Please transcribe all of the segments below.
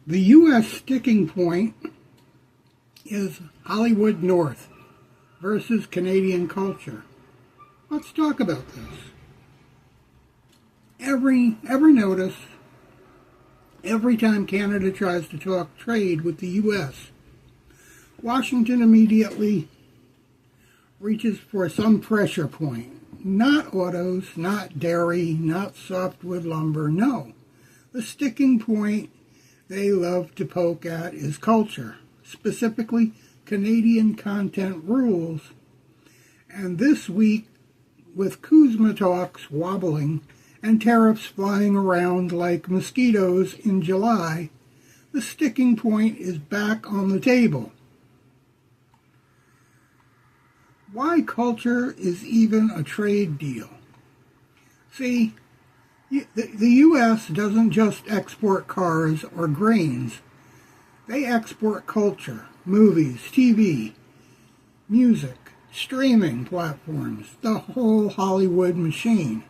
The U.S. sticking point is Hollywood North versus Canadian culture. Let's talk about this. Ever notice every time Canada tries to talk trade with the U.S., Washington immediately reaches for some pressure point. Not autos, not dairy, not softwood lumber, no. The sticking point they love to poke at is culture, specifically Canadian content rules. And this week, with CUSMA talks wobbling and tariffs flying around like mosquitoes in July, the sticking point is back on the table. Why culture is even a trade deal? See, the U.S. doesn't just export cars or grains. They export culture, movies, TV, music, streaming platforms, the whole Hollywood machine.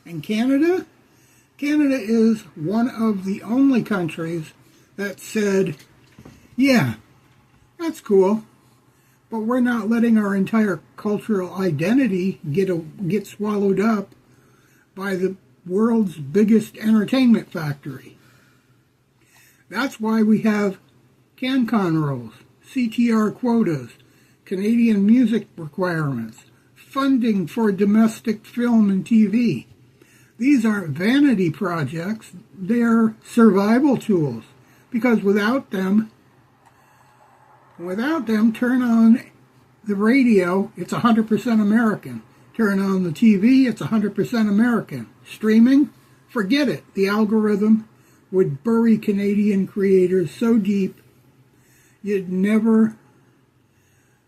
And Canada? Canada is one of the only countries that said, yeah, that's cool, but we're not letting our entire cultural identity get swallowed up by the world's biggest entertainment factory. That's why we have CanCon rules, CTR quotas, Canadian music requirements, funding for domestic film and TV. These aren't vanity projects, they're survival tools, because without them, turn on the radio, it's 100% American. Turn on the TV, it's 100% American. Streaming, forget it. The algorithm would bury Canadian creators so deep, you'd never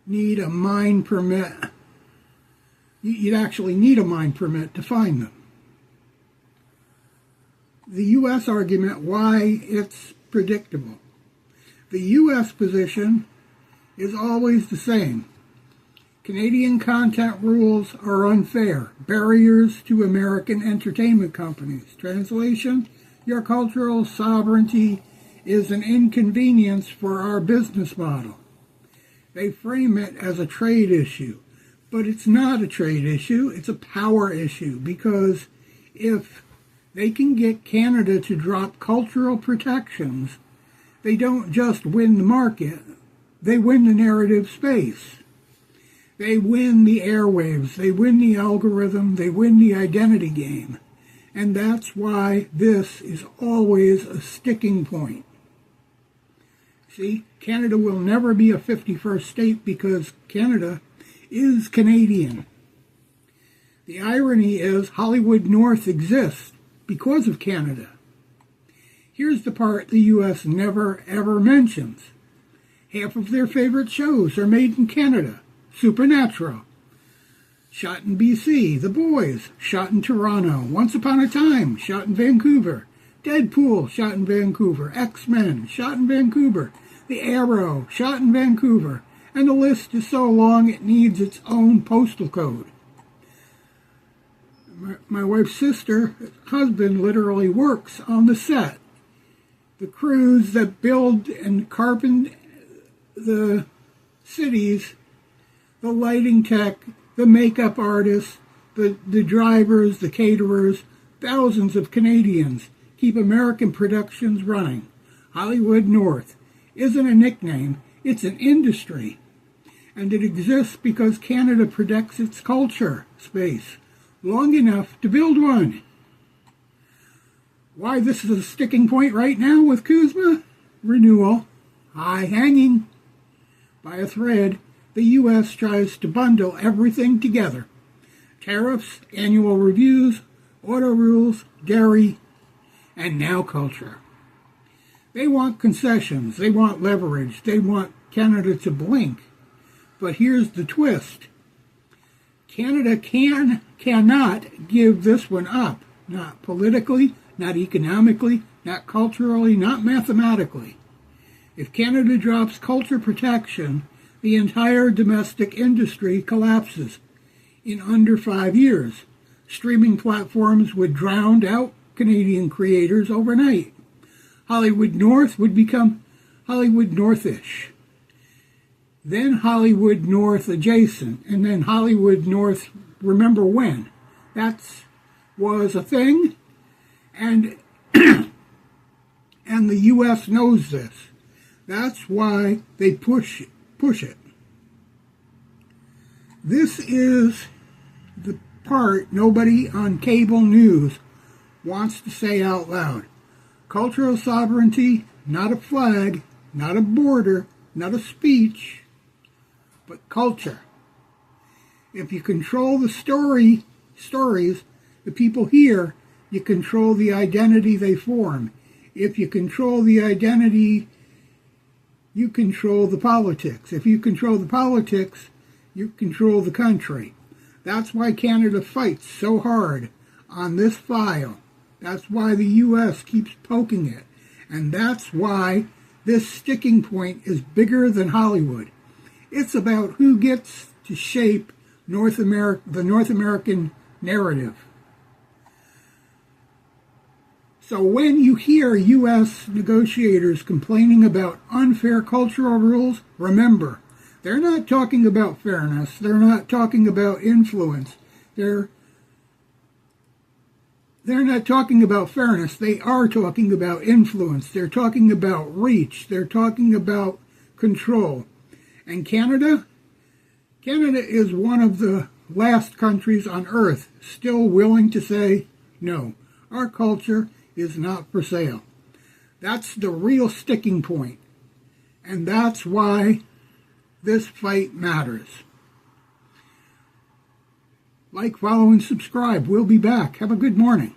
need a mine permit. You'd actually need a mine permit to find them. The U.S. argument, why it's predictable. The U.S. position is always the same. Canadian content rules are unfair, barriers to American entertainment companies. Translation, your cultural sovereignty is an inconvenience for our business model. They frame it as a trade issue, but it's not a trade issue, it's a power issue, because if they can get Canada to drop cultural protections, they don't just win the market, they win the narrative space. They win the airwaves, they win the algorithm, they win the identity game. And that's why this is always a sticking point. See, Canada will never be a 51st state because Canada is Canadian. The irony is Hollywood North exists because of Canada. Here's the part the U.S. never ever mentions. Half of their favorite shows are made in Canada. Supernatural, shot in BC. The Boys, shot in Toronto. Once Upon a Time, shot in Vancouver. Deadpool, shot in Vancouver. X-Men, shot in Vancouver. The Arrow, shot in Vancouver. And the list is so long it needs its own postal code. My wife's sister's husband literally works on the set. The crews that build and carpet the cities, the lighting tech, the makeup artists, the drivers, the caterers, thousands of Canadians keep American productions running. Hollywood North isn't a nickname, it's an industry. And it exists because Canada protects its culture space long enough to build one. Why this is a sticking point right now with CUSMA? Renewal, high hanging by a thread. The U.S. tries to bundle everything together. Tariffs, annual reviews, auto rules, dairy, and now culture. They want concessions, they want leverage, they want Canada to blink. But here's the twist. Canada cannot give this one up. Not politically, not economically, not culturally, not mathematically. If Canada drops culture protection, the entire domestic industry collapses in under 5 years. Streaming platforms would drown out Canadian creators overnight. Hollywood North would become Hollywood Northish. Then Hollywood North adjacent, and then Hollywood North, remember when? That was a thing, and and the U.S. knows this. That's why they push it. This is the part nobody on cable news wants to say out loud. Cultural sovereignty, not a flag, not a border, not a speech, but culture. If you control the stories the people hear, you control the identity they form. If you control the identity, you control the politics. If you control the politics, you control the country. That's why Canada fights so hard on this file. That's why the U.S. keeps poking it. And that's why this sticking point is bigger than Hollywood. It's about who gets to shape the North American narrative. So when you hear U.S. negotiators complaining about unfair cultural rules, remember, they're not talking about fairness. They're not talking about influence. They're not talking about fairness. They are talking about influence. They're talking about reach. They're talking about control. And Canada is one of the last countries on earth still willing to say, no, our culture is not for sale. That's the real sticking point. And that's why this fight matters. Like, follow, and subscribe. We'll be back. Have a good morning.